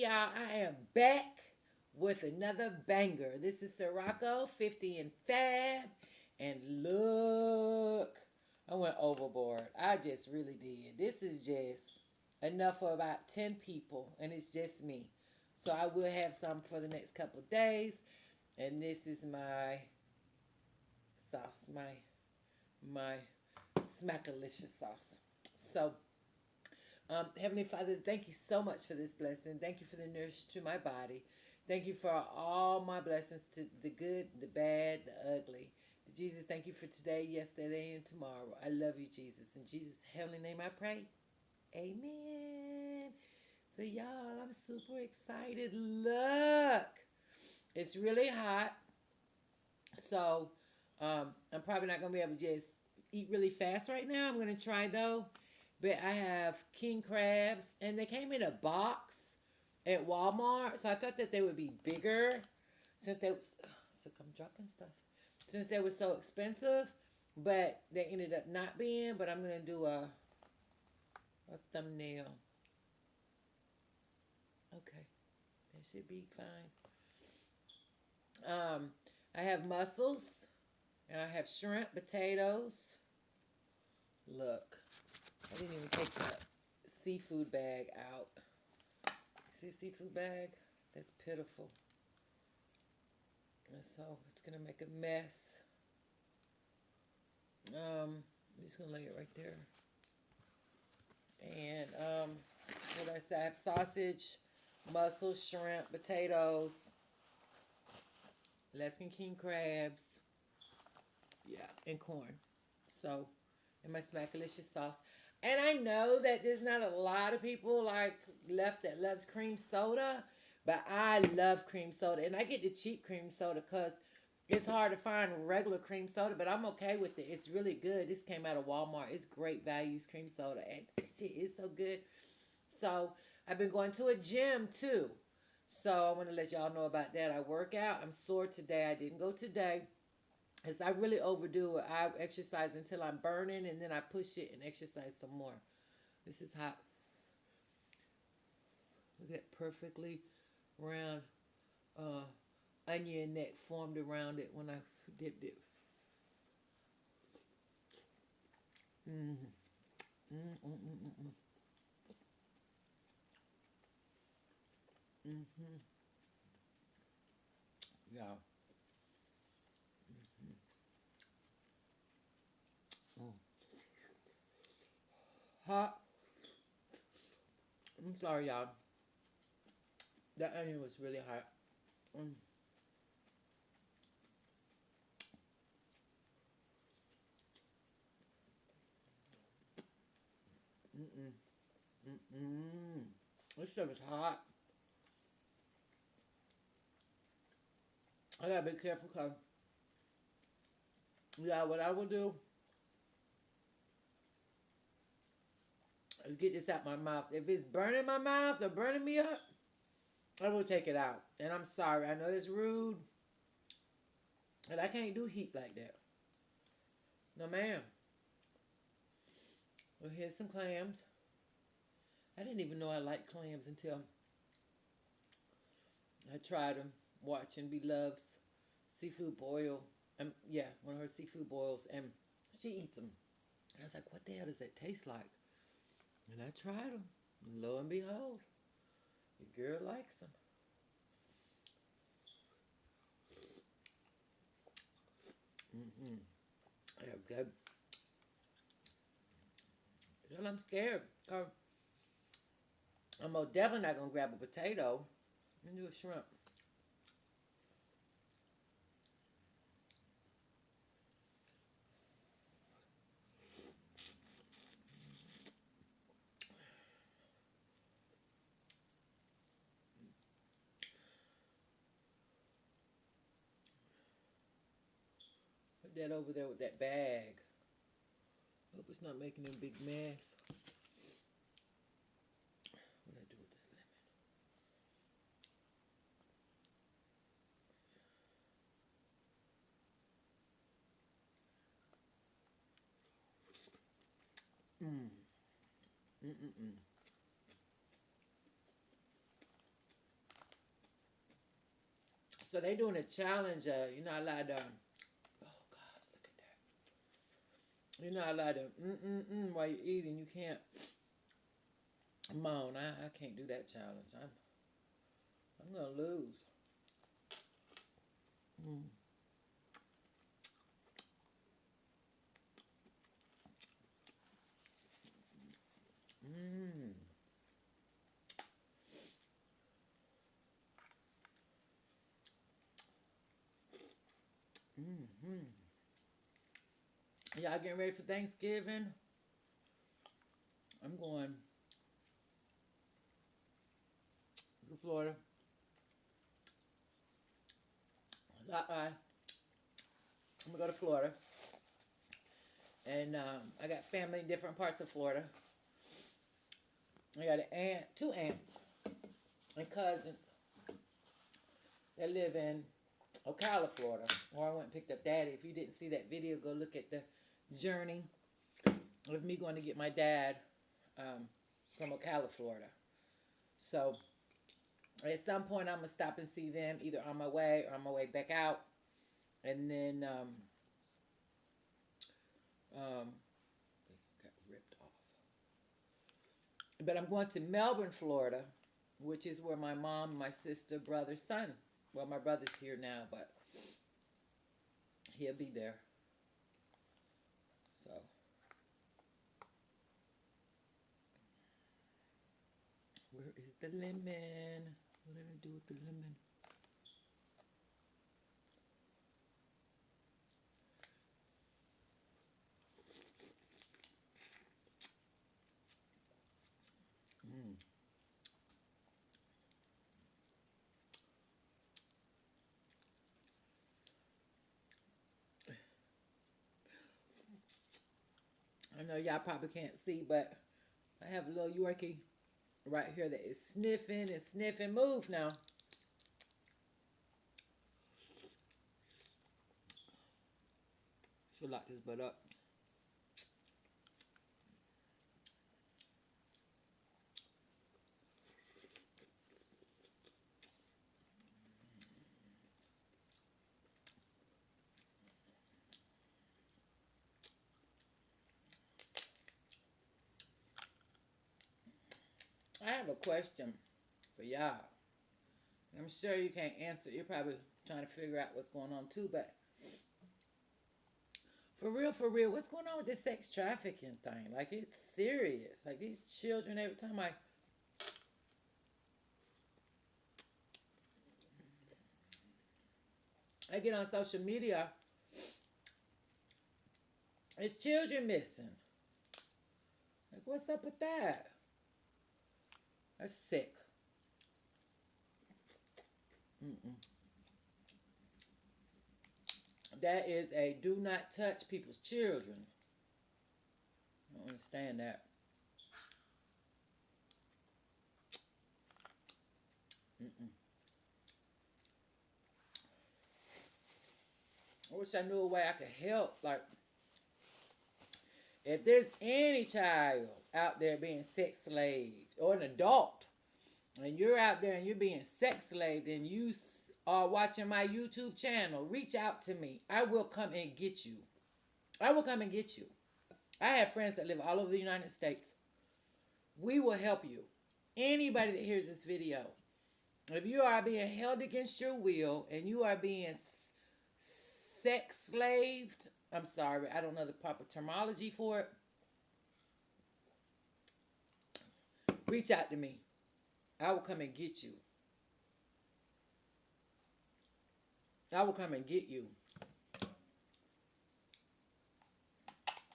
y'all. I am back with another banger. This is Cirocco, 50 and Fab. And look, I went overboard. I just really did. This is just enough for about 10 people, and it's just me. So I will have some for the next couple of days. And this is my sauce, my smackalicious sauce. So Heavenly Father, thank you so much for this blessing. Thank you for the nourish to my body. Thank you for all my blessings, to the good, the bad, the ugly. Jesus, thank you for today, yesterday, and tomorrow. I love you, Jesus. In Jesus' heavenly name I pray. Amen. So, y'all, I'm super excited. Look, it's really hot. So, I'm probably not going to be able to just eat really fast right now. I'm going to try, though. But I have king crabs, and they came in a box at Walmart. So I thought that they would be bigger since they was, so I'm dropping stuff. Since they were so expensive, but they ended up not being. But I'm gonna do a thumbnail. Okay, that should be fine. I have mussels, and I have shrimp, potatoes. Look, I didn't even take the seafood bag out. See seafood bag? That's pitiful. And so it's gonna make a mess. I'm just gonna lay it right there. And what I say, I have sausage, mussels, shrimp, potatoes, Alaskan king crabs, yeah, and corn. So, and my smackalicious sauce. And I know that there's not a lot of people like left that loves cream soda, but I love cream soda, and I get the cheap cream soda because it's hard to find regular cream soda, but I'm okay with it. It's really good. This came out of Walmart. It's great values cream soda, and shit is so good. So I've been going to a gym too. So I want to let y'all know about that. I work out. I'm sore today. I didn't go today. As I really overdo it. I exercise until I'm burning, and then I push it and exercise some more. This is hot. Look at perfectly round uh, onion that formed around it when I dipped it. Mm. Mm, mm, mm, mm, mm. Mm-hmm. Yeah. Mm. Hot. I'm sorry, y'all. That onion was really hot. Mm. Mm-mm. Mm-mm. This stuff is hot. I gotta be careful because, yeah, what I will do is get this out my mouth. If it's burning my mouth or burning me up, I will take it out. And I'm sorry. I know it's rude, but I can't do heat like that. No, ma'am. Well, here's some clams. I didn't even know I liked clams until I tried them watching B Love's seafood boil. Yeah, one of her seafood boils, and she eats them. And I was like, what the hell does that taste like? And I tried them. And lo and behold, the girl likes them. Mm-hmm. They're good. Well, I'm scared. Cause I'm most definitely not gonna grab a potato and do a shrimp. Put that over there with that bag. Hope it's not making a big mess. What do I do with that lemon? Mm. Mm-mm-mm. So they doing a challenge. You're not allowed to. Oh gosh, look at that. You're not allowed to while you're eating. You can't moan. I can't do that challenge. I'm gonna lose. Mm. Mm. Mm-hmm. Y'all getting ready for Thanksgiving? I'm going to Florida. I'm gonna go to Florida, and I got family in different parts of Florida. I got two aunts, and cousins that live in Ocala, Florida. Or I went and picked up Daddy. If you didn't see that video, go look at the journey of me going to get my dad from Ocala, Florida. So at some point, I'm gonna stop and see them, either on my way or on my way back out, and then got ripped off. But I'm going to Melbourne, Florida, which is where my mom, my sister, brother, son. Well, my brother's here now, but he'll be there. So where is the lemon? What did I do with the lemon? I know y'all probably can't see, but I have a little Yorkie right here that is sniffing and sniffing. Move now. Should lock this butt up. I have a question for y'all. I'm sure you can't answer. You're probably trying to figure out what's going on too, but for real, what's going on with this sex trafficking thing? Like, it's serious. Like, these children, every time I get on social media, it's children missing. Like, what's up with that? That's sick. That is a do not touch people's children. I don't understand that. I wish I knew a way I could help. Like, if there's any child out there being sex slaved, or an adult, and you're out there and you're being sex slaved, and you are watching my YouTube channel, reach out to me. I will come and get you. I will come and get you. I have friends that live all over the United States. We will help you. Anybody that hears this video, if you are being held against your will and you are being sex slaved, I'm sorry, I don't know the proper terminology for it. Reach out to me. I will come and get you. I will come and get you.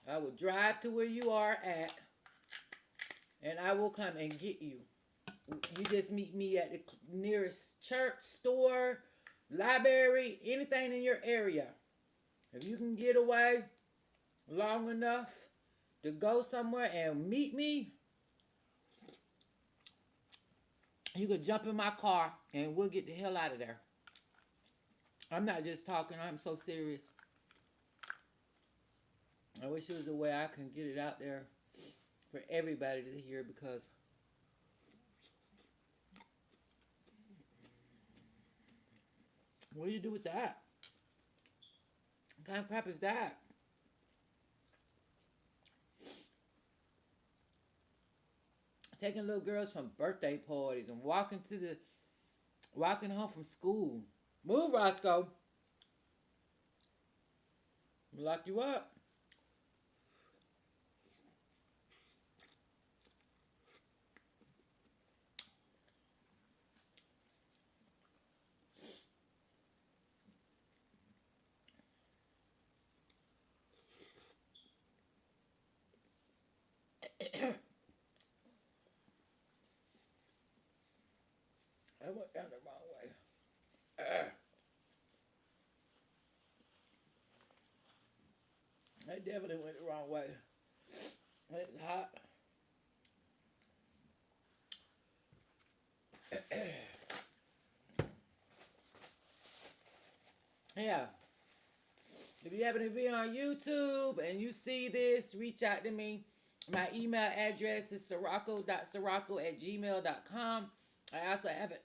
I will drive to where you are at, and I will come and get you. You just meet me at the nearest church, store, library, anything in your area. If you can get away long enough to go somewhere and meet me, you could jump in my car and we'll get the hell out of there. I'm not just talking, I'm so serious. I wish there was a way I can get it out there for everybody to hear, because What do you do with that? What kind of crap is that? Taking little girls from birthday parties and walking home from school. Move, Roscoe. Lock you up. I went down the wrong way. I definitely went the wrong way. It's hot. Yeah. If you happen to be on YouTube and you see this, reach out to me. My email address is cirocco.cirocco@gmail.com. I also have a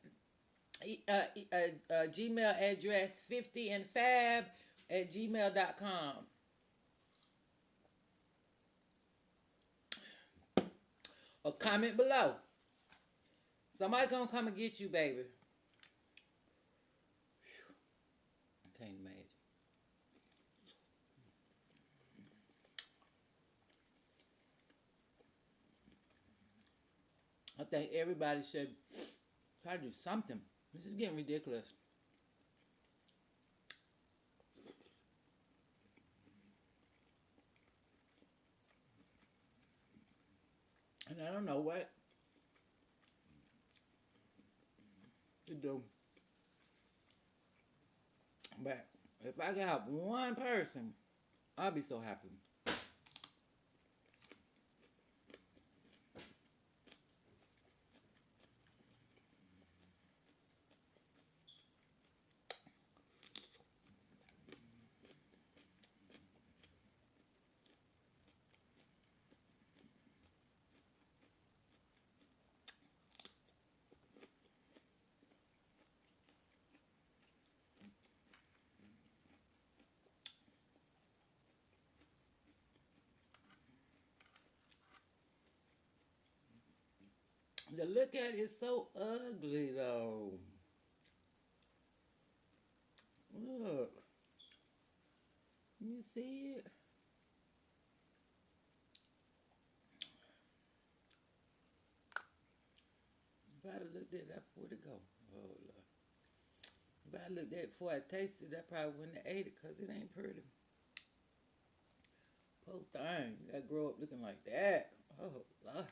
Gmail address, 50andfab@gmail.com. Or comment below. Somebody gonna come and get you, baby. I can't imagine. I think everybody should try to do something. This is getting ridiculous. And I don't know what to do. But if I can help one person, I'll be so happy. The look at it is so ugly, though. Look. You see it? If I looked at that, where'd it go? Oh, Lord. If I looked at it before I tasted it, I probably wouldn't have ate it because it ain't pretty. Poor thing. You gotta grow up looking like that. Oh, Lord.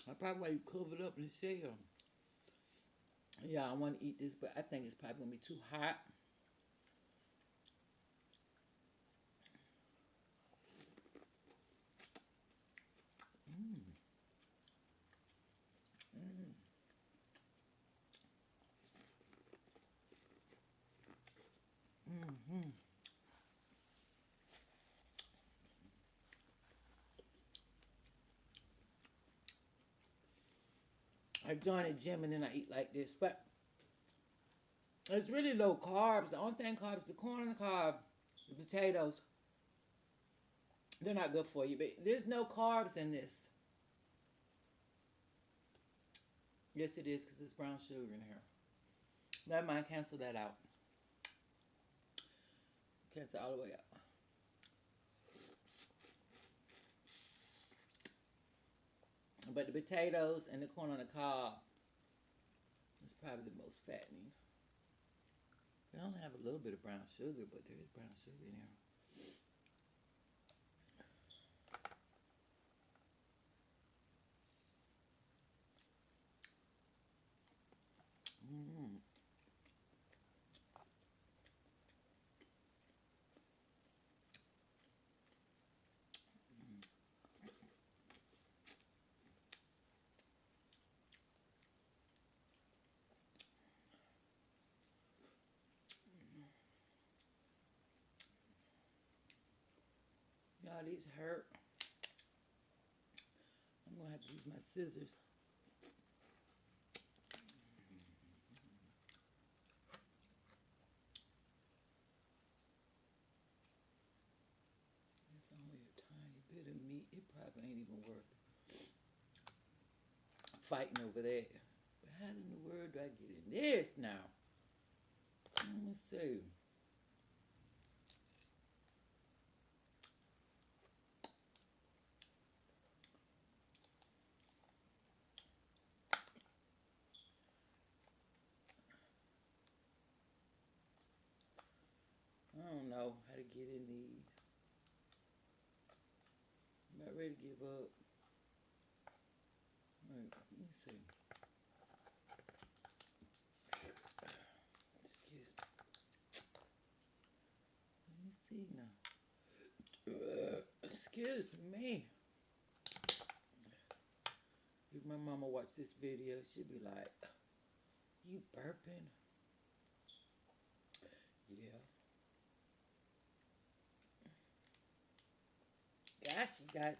That's probably why you cover it up in the shell. Yeah, I want to eat this, but I think it's probably going to be too hot. Mm. Mm. Mm-hmm. I join a gym and then I eat like this, but it's really low carbs. The only thing carbs is the corn and the cob, the potatoes. They're not good for you, but there's no carbs in this. Yes, it is because there's brown sugar in here. Never mind, cancel that out. Cancel all the way out. But the potatoes and the corn on the cob is probably the most fattening. They only have a little bit of brown sugar, but there is brown sugar in here. Mm. Y'all, these hurt. I'm gonna have to use my scissors. It probably ain't even worth fighting over that. But how in the world do I get in this now? Let me see. I don't know how to get in these. I'm not ready to give up. Right, let me see. Excuse me. Let me see now. Excuse me. If my mama watch this video, she'll be like, you burping? Yeah. Gosh, you guys,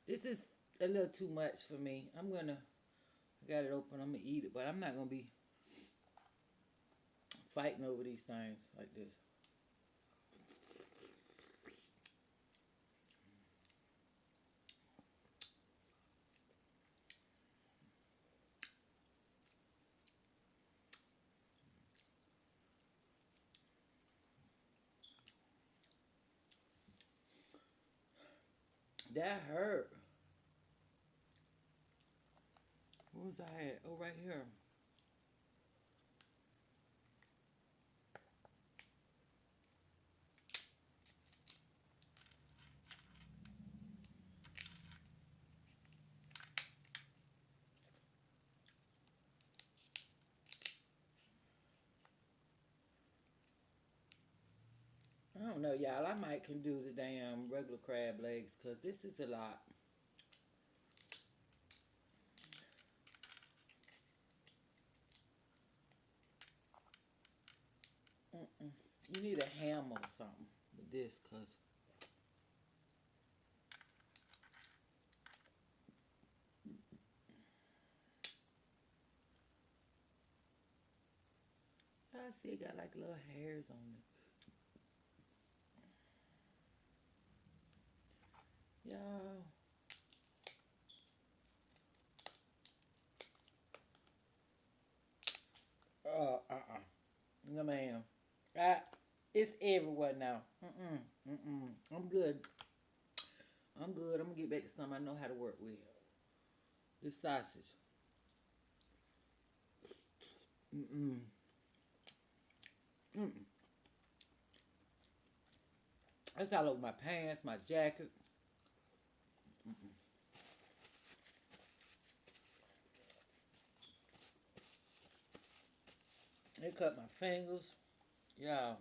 this is a little too much for me. I got it open, I'm gonna eat it, but I'm not gonna be fighting over these things like this. That hurt. What was I at? Oh, right here. I don't know, y'all. I might can do the damn regular crab legs because this is a lot. You need a hammer or something with this because I see it got like little hairs on it. Y'all. No, ma'am. It's everywhere now. I'm good. I'm good. I'm gonna get back to something I know how to work with. This sausage. Mm-mm. Mm-mm. It's all over my pants, my jacket. Mm-mm. It cut my fingers. Yeah.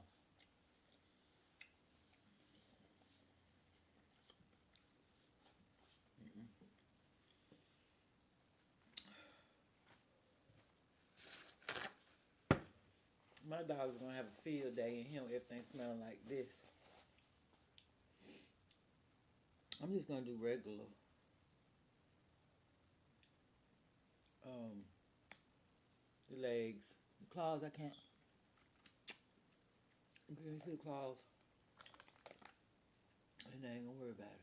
My dog's gonna have a field day and him everything smelling like this. I'm just gonna do regular. Um, the legs, the claws. I can't. Get into the claws, and I ain't gonna worry about it.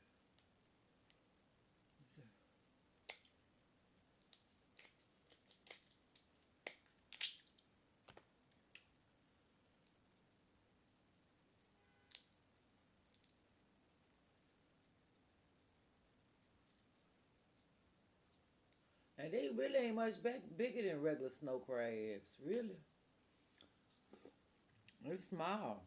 And they really ain't much bigger than regular snow crabs. Really, they're small.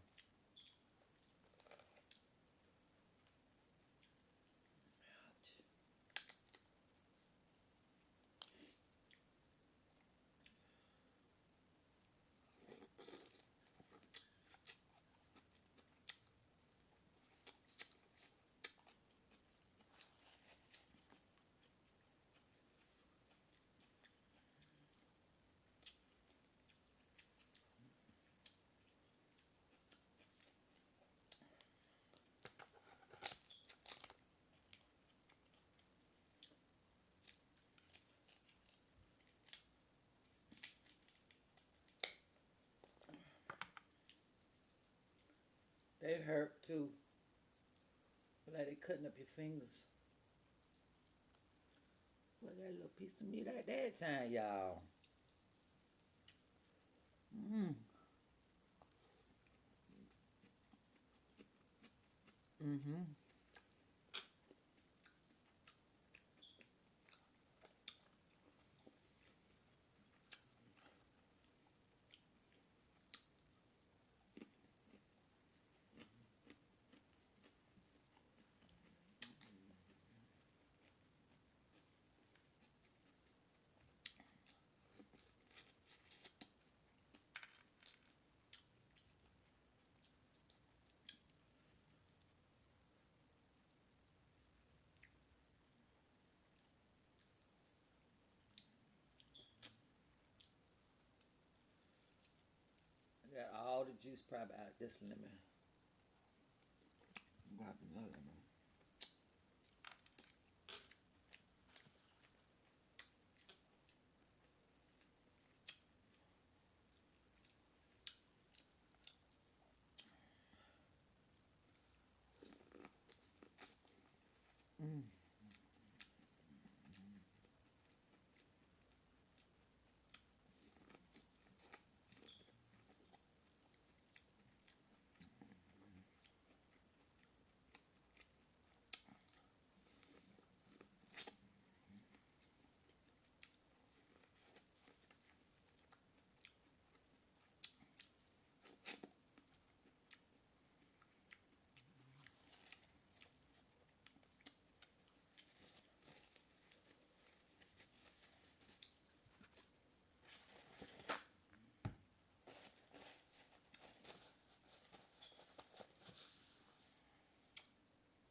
They hurt too. Like they cutting up your fingers. Well, I got a little piece of meat at that time, y'all. Mmm. Mm-hmm. I got all the juice probably out of this lemon. Grab another lemon. Mm.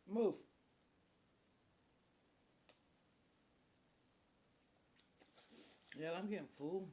Move. Yeah, I'm getting full.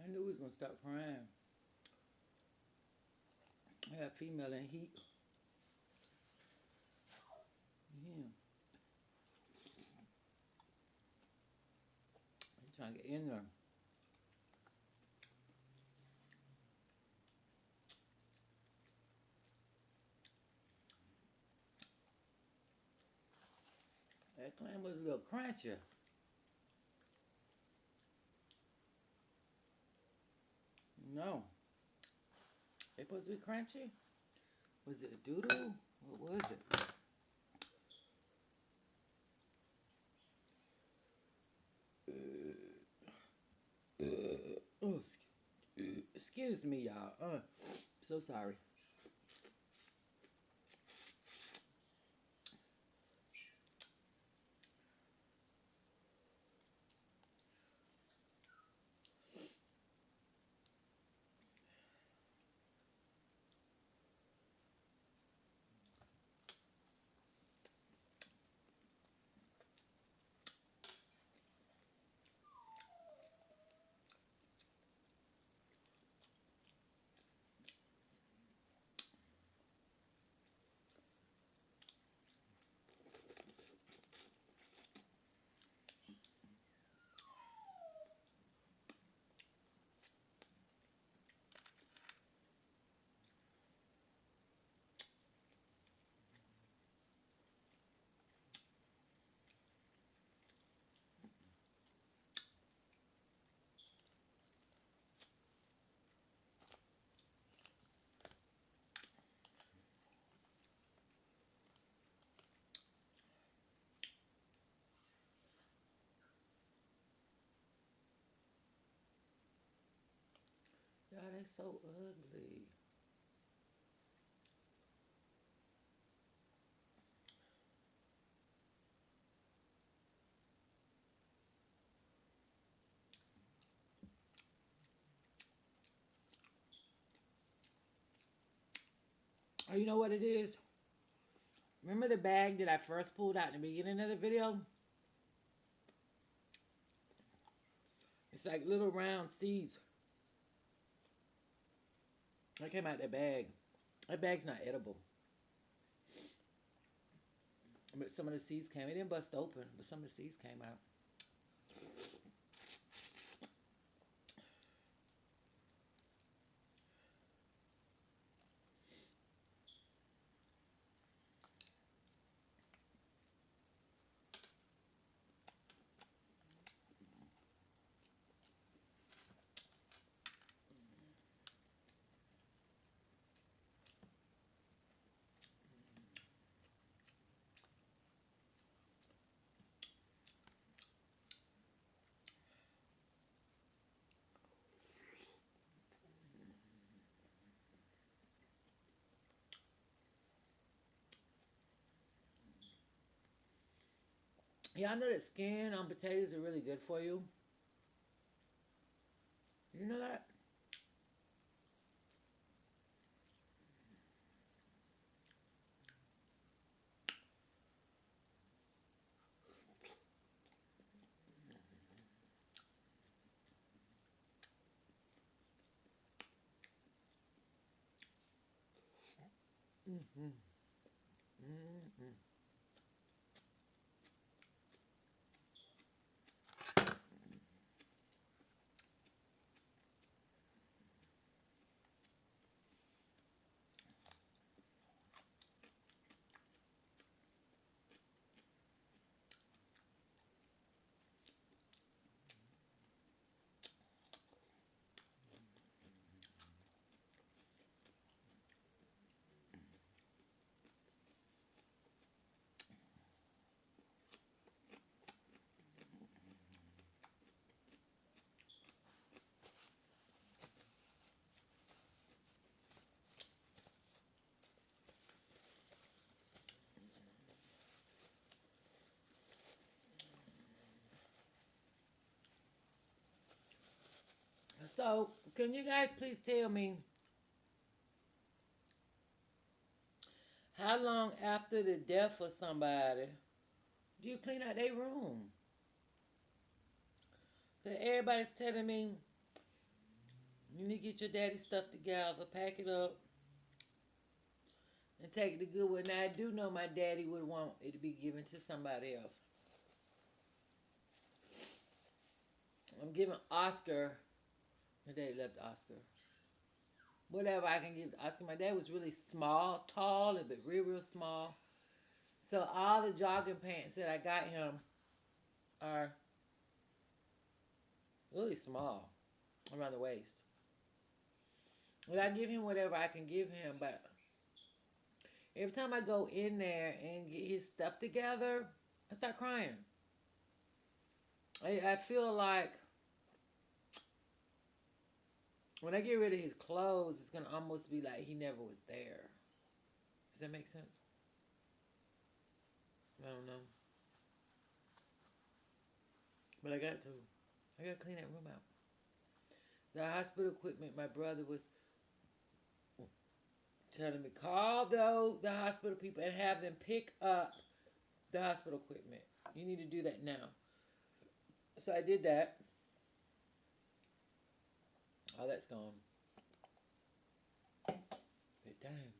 I knew he was gonna stop crying. I got female in heat. Yeah. I'm trying to get in there. That clam was a little crunchy. No. It supposed to be crunchy? Was it a doodle? What was it? Oh, excuse me, y'all. So sorry. that's so ugly. Oh, you know what it is? Remember the bag that I first pulled out in the beginning of the video? It's like little round seeds. That came out that bag. That bag's not edible. But some of the seeds came. It didn't bust open, but some of the seeds came out. Yeah, I know that skin on potatoes are really good for you. You know that? Mm-hmm. Mm-hmm. So, can you guys please tell me how long after the death of somebody do you clean out their room? So everybody's telling me you need to get your daddy's stuff together, pack it up, and take it to Goodwill. Now, I do know my daddy would want it to be given to somebody else. I'm giving Oscar, my daddy left Oscar, whatever I can give Oscar. My dad was really small, tall, but real, real small. So all the jogging pants that I got him are really small around the waist. But I give him whatever I can give him, but every time I go in there and get his stuff together, I start crying. I feel like when I get rid of his clothes, it's going to almost be like he never was there. Does that make sense? I don't know. But I got to. I got to clean that room out. The hospital equipment, my brother was telling me, call the hospital people and have them pick up the hospital equipment. You need to do that now. So I did that. Oh, that's gone. But dang.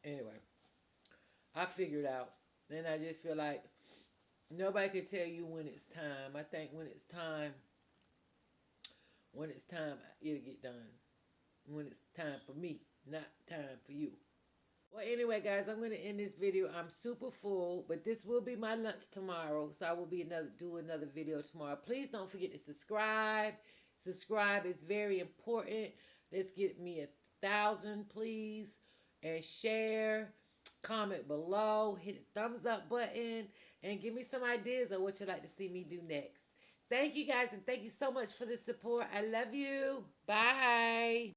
Anyway, I figured out. Then I just feel like nobody can tell you when it's time. I think when it's time, it'll get done. When it's time for me, not time for you. Well, anyway, guys, I'm going to end this video. I'm super full, but this will be my lunch tomorrow, so I will do another video tomorrow. Please don't forget to subscribe. Subscribe is very important. Let's get me 1,000, please, and share. comment below, hit the thumbs up button, and give me some ideas of what you'd like to see me do next. Thank you guys, and thank you so much for the support. I love you. Bye.